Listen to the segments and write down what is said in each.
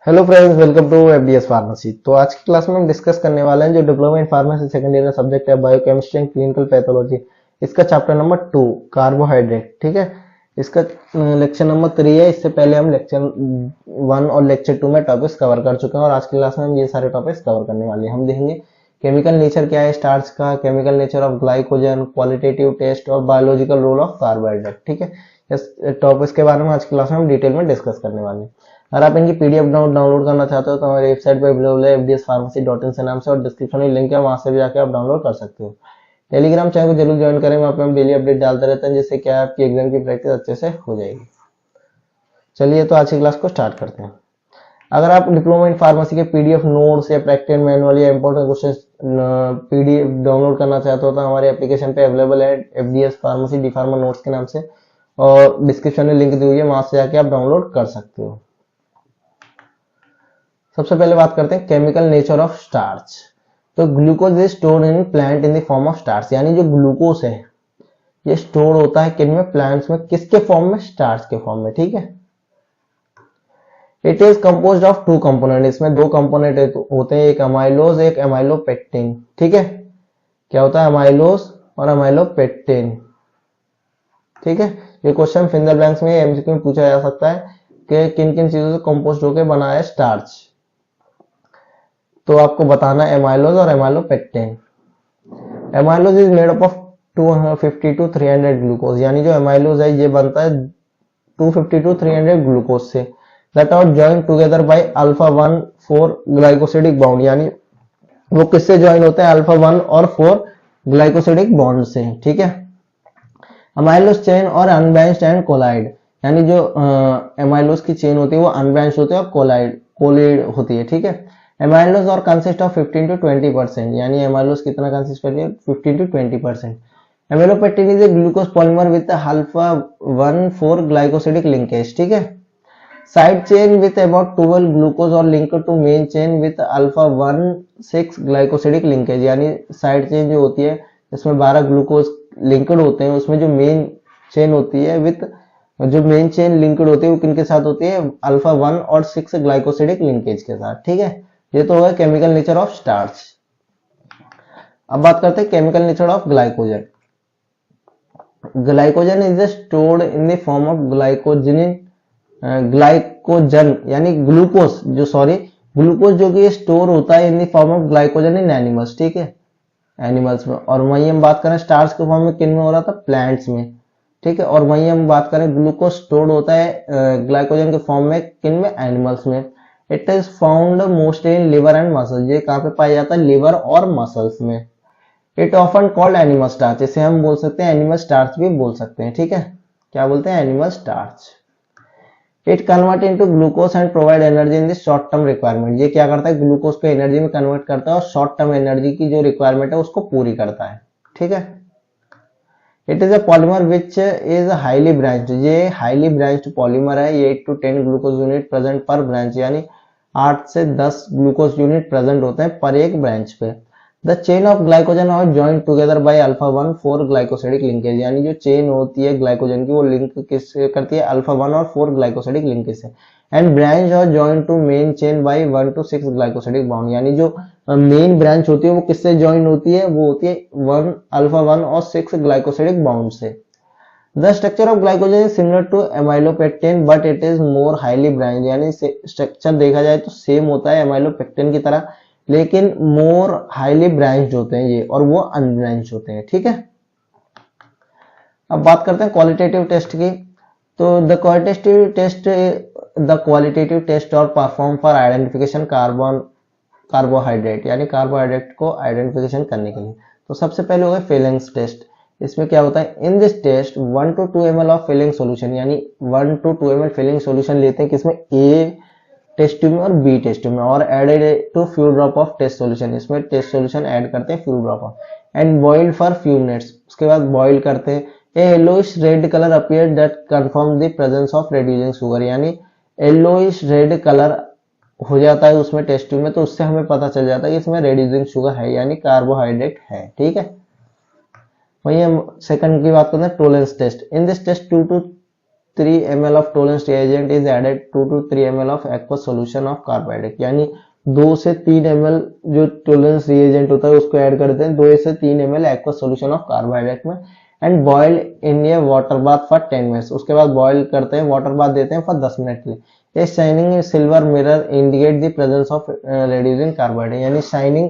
Hello friends, welcome to FDS pharmacy. तो आज की क्लास में हम डिस्कस करने वाले हैं जो diploma in pharmacy second year का सब्जेक्ट है बायोकेमिस्ट्री एंड क्लिनिकल पैथोलॉजी। इसका चैप्टर नंबर 2 कार्बोहाइड्रेट। ठीक है, इसका लेक्चर नंबर 3 है। इससे पहले हम लेक्चर 1 और लेक्चर 2 में टॉपिक्स कवर कर चुके हैं और आज की क्लास में हम ये सारे टॉपिक्स कवर करने वाले हैं। हम देखेंगे केमिकल नेचर क्या है स्टार्च का, chemical nature of glycogen, qualitative test और बायोलॉजिकल रोल ऑफ कार्बोहाइड्रेट। ठीक है, इस टॉपिक्स के बारे में आज की क्लास में हम डिटेल में डिस्कस करने वाले हैं। अगर आप इनकी पीडीएफ डाउनलोड करना चाहते हो तो हमारी वेबसाइट पर अवेलेबल है fdspharmacy.in से नाम से, और डिस्क्रिप्शन में लिंक है, वहां से भी जाकर आप डाउनलोड कर सकते हो। टेलीग्राम चैनल को जरूर ज्वाइन करें, वहां पे हम डेली अपडेट डालते रहते हैं, जिससे क्या आपकी एग्जाम की प्रैक्टिस अच्छे से हो जाएगी। चलिए तो आज की क्लास को स्टार्ट करते हैं। अगर आप डिप्लोमा इन फार्मेसी के पीडीएफ नोट्स या प्रैक्टिकल मैनुअल या इंपॉर्टेंट क्वेश्चन पीडीएफ डाउनलोड करना चाहते हो तो हमारे एप्लीकेशन पे अवेलेबल है FDS pharmacy D pharma notes के नाम से, और डिस्क्रिप्शन में लिंक दी हुई है, वहां से जाके आप डाउनलोड कर सकते हो। सबसे पहले बात करते हैं केमिकल नेचर ऑफ स्टार्च। तो glucose is stored in plant in the form of starch, यानी जो ग्लूकोज है ये स्टोर होता है किन में, प्लांट्स में। किसके फॉर्म में? स्टार्च के फॉर्म में। ठीक है, it is composed of 2 component, इसमें 2 कंपोनेंट होते हैं, एक अमाइलोज एक अमाइलोपेक्टिन। ठीक है, क्या होता है? अमाइलोज और अमाइलोपेक्टिन। ठीक है, ये क्वेश्चन फिंगर ब्लैंक्स में एमसीक्यू में पूछा जा सकता है कि किन किन चीजों से कंपोस्ट होकर बना है स्टार्च। तो आपको बताना है एमाइलोज और amylopectin. Amylose is made up of 250 to 300 glucose, यानी जो एमाइलोज है ये बनता है 250 to 300 ग्लूकोज से, that are joined together by alpha 1 4 glycosidic bound, यानी वो किससे ज्वाइन होते हैं? अल्फा 1 और 4 ग्लाइकोसिडिक बॉन्ड से। ठीक है, अमाइलोज चेन और अनब्रांच्ड एंड कोलाइड, यानी जो एमाइलोज की चेन होती है वो अनब्रांच्ड होती है और कोलाइड होती है। ठीक है, एमाइलोज और कंसिस्ट ऑफ 15 to 20%, यानी एमाइलोज कितना कंसिस्ट करती है? 15 to 20%। Amylopectin is a glucose polymer with alpha 1 4 glycosidic linkage. ठीक है, side chain with about 12 glucose और link to main chain with alpha 1 6 glycosidic linkage, यानी साइड चेन जो होती है जिसमें 12 ग्लूकोज लिंक्ड होते हैं, उसमें जो मेन चेन होती है जो मेन चेन लिंक्ड होती है वो किनके साथ होती है? अल्फा 1 और 6 ग्लाइकोसिडिक लिंकेज के साथ। ठीक है, ये तो होगा केमिकल नेचर ऑफ स्टार्च। अब बात करते हैं chemical nature of glycogen. Glycogen is stored in the form of glycogen यानी ग्लूकोज जो कि स्टोर होता है इन the form of glycogen in animals. ठीक है, एनिमल्स में। और वहीं हम बात करें स्टार्च के फॉर्म में किन में हो रहा था? प्लांट्स में। ठीक है, और वहीं हम बात करें ग्लूकोज स्टोर्ड होता है ग्लाइकोजन के फॉर्म में किन में? एनिमल्स में। It is found mostly in liver and muscles, ये कहां पे पाया जाता है? लिवर और मसल्स में। It often called animal starch, इसे हम बोल सकते हैं एनिमल स्टार्च भी बोल सकते हैं। ठीक है, क्या बोलते हैं? Animal starch. It convert into glucose and provide energy in the short term requirement, ये क्या करता है? ग्लूकोज को एनर्जी में कन्वर्ट करता है और शॉर्ट टर्म एनर्जी की जो रिक्वायरमेंट है उसको पूरी करता है। ठीक है, it is a polymer which is highly branched, ये हाईली ब्रांच्ड पॉलीमर है। ये 8 to 10 ग्लूकोज यूनिट प्रेजेंट पर ब्रांच, यानी 8 से 10 ग्लूकोज यूनिट प्रेजेंट होते हैं पर एक ब्रांच पे। The chain of glycogen are joint together by alpha 1 4 glycosidic linkage, यानी जो चेन होती है ग्लाइकोजन की वो लिंक किससे करती है? अल्फा 1 और 4 ग्लाइकोसिडिक लिंकेज से। And branch are joint to main chain by 1 to 6 glycosidic bound, यानी जो मेन ब्रांच होती है वो किससे ज्वाइन होती है? वो होती है अल्फा 1 और 6 ग्लाइकोसिडिक बाउंड से। The structure of glycogen is similar to amylopectin but it is more highly branched, यानी स्ट्रक्चर देखा जाए तो सेम होता है amylopectin की तरह, लेकिन मोर हाईली ब्रांच्ड होते हैं ये, और वो अनब्रांच्ड होते हैं। ठीक है, अब बात करते हैं क्वालिटेटिव टेस्ट की। तो द क्वालिटेटिव टेस्ट और परफॉर्म फॉर आइडेंटिफिकेशन कार्बोहाइड्रेट, यानी कार्बोहाइड्रेट को आइडेंटिफिकेशन करने के लिए। तो सबसे पहले होगा फेलेंस टेस्ट। इसमें क्या होता है? In this test 1 to 2 ml of Fehling solution, यानी 1 to 2 ml फिलिंग सॉल्यूशन लेते हैं किसमें? ए टेस्ट ट्यूब में और बी टेस्ट ट्यूब में, और added to few drop of test solution, इसमें टेस्ट सॉल्यूशन ऐड करते हैं few drop of, and boiled for few minutes, उसके बाद बॉइल करते हैं। A yellowish red colour appear that confirm the presence of reducing sugar, यानी yellowish red colour हो जाता है उसमें टेस्ट ट्यूब में, तो उससे हमें पता चल जाता है कि इसमें रिड्यूसिंग शुगर है, यानी कार्बोहाइड्रेट है। ठीक है, वहीं हम सेकंड की बात करते हैं Tollens test. In this test 2 to 3 ml of tolerance reagent is added 2 to 3 ml of aqueous solution of carbohydrate, यानी 2 से 3 ml जो टोलेंस रिएजेंट होता है उसको ऐड करते हैं 2 से 3 ml aqueous solution of carbohydrate में and boiled in a water bath for 10 minutes. उसके बाद बॉइल करते हैं, वाटर बाथ देते हैं फॉर 10 मिनट के लिए। A shining silver mirror indicate the presence of reducing carbohydrate, यानी शाइनिंग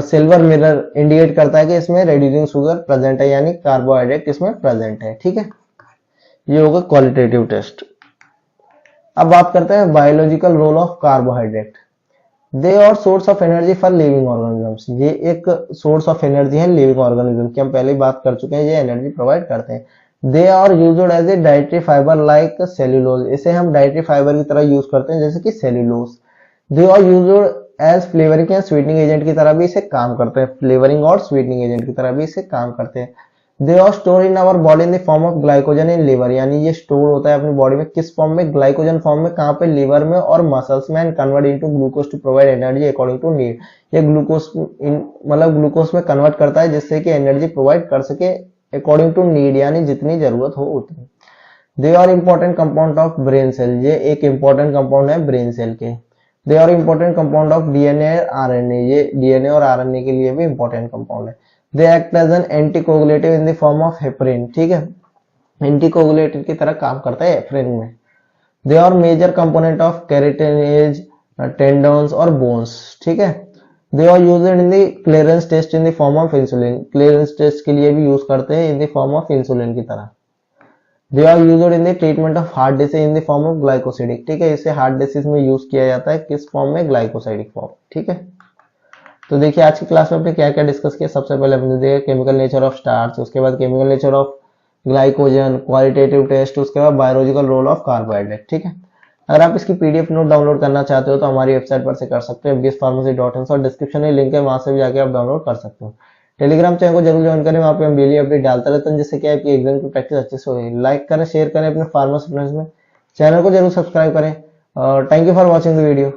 सिल्वर मिरर इंडिकेट करता है कि इसमें रेड्यूसिंग शुगर प्रेजेंट है, यानी कार्बोहाइड्रेट इसमें प्रेजेंट है। ठीक है, ये होगा क्वालिटेटिव टेस्ट। अब बात करते हैं बायोलॉजिकल रोल ऑफ कार्बोहाइड्रेट। दे और source of energy for living organisms, ये एक सोर्स ऑफ एनर्जी है लिविंग ऑर्गेनिज्म की, हम पहले ही बात कर चुके हैं, ये एनर्जी प्रोवाइड करते हैं। They are used as a dietary fibre like cellulose, इसे हम डाइटरी फाइबर की तरह यूज करते हैं जैसे कि cellulose. They are used as flavouring and sweetening agent की तरह भी इसे काम करते हैं, फ्लेवरिंग और स्वीटनिंग एजेंट की तरह भी इसे काम करते हैं। They are store in our body in the form of glycogen in liver, यानी ये स्टोर होता है अपनी बॉडी में किस फॉर्म में, ग्लाइकोजन फॉर्म में, कहाँ पे, लिवर में और मसल्स में, and convert into glucose to provide energy according to need. ये ग्लूकोज मतलब ग्लूकोज में कन्वर्ट करता है जिससे कि एनर्जी प्रोवाइड कर सके अकॉर्डिंग टू नीड, यानी जितनी जरूरत हो उतनी। They are important compound of brain cell, ये एक इंपॉर्टेंट कंपाउंड है ब्रेन सेल के। They are important compound of DNA RNA, ये डीएनए और आरएनए के लिए भी इंपॉर्टेंट कंपाउंड है। They act as an anticoagulative in the form of heparin, ठीक है, एंटीकोगुलेटिव की तरह काम करता है हेपरिन में। They are major component of cartilage, tendons और बोन्स, ठीक है। They are used in the clearance test in the form of insulin, clearance test के लिए भी यूज करते हैं in the form of insulin की तरह। They are used in the treatment of heart disease in the form of glycosidic, ठीक है, इसे हार्ट डिसीज में यूज किया जाता है किस फॉर्म में, ग्लाइकोसाइडिक फॉर्म, ठीक है। तो देखिए आज की क्लास में हमने क्या क्या डिस्कस किया। सबसे पहले हमने देखा केमिकल नेचर ऑफ स्टार्च, उसके बाद chemical nature of glycogen, qualitative test, उसके बाद बायोलॉजिकल रोल ऑफ कार्बोहाइड्रेट, ठीक है। अगर आप इसकी पीडीएफ नोट डाउनलोड करना चाहते हो तो हमारी वेबसाइट पर से कर सकते हो, fbspharmacy.in, और डिस्क्रिप्शन में लिंक है, वहां से भी जाके आप डाउनलोड कर सकते हो। टेलीग्राम चैनल को जरूर ज्वाइन करें, वहां पे हम डेली अपडेट डालते रहते हैं जिससे क्या है कि एग्जाम की प्रैक्टिस अच्छे से होगी। लाइक करें, शेयर करें अपने फार्मर्स फ्रेंड्स में, चैनल को जरूर सब्सक्राइब करें, और thank you for watching the video.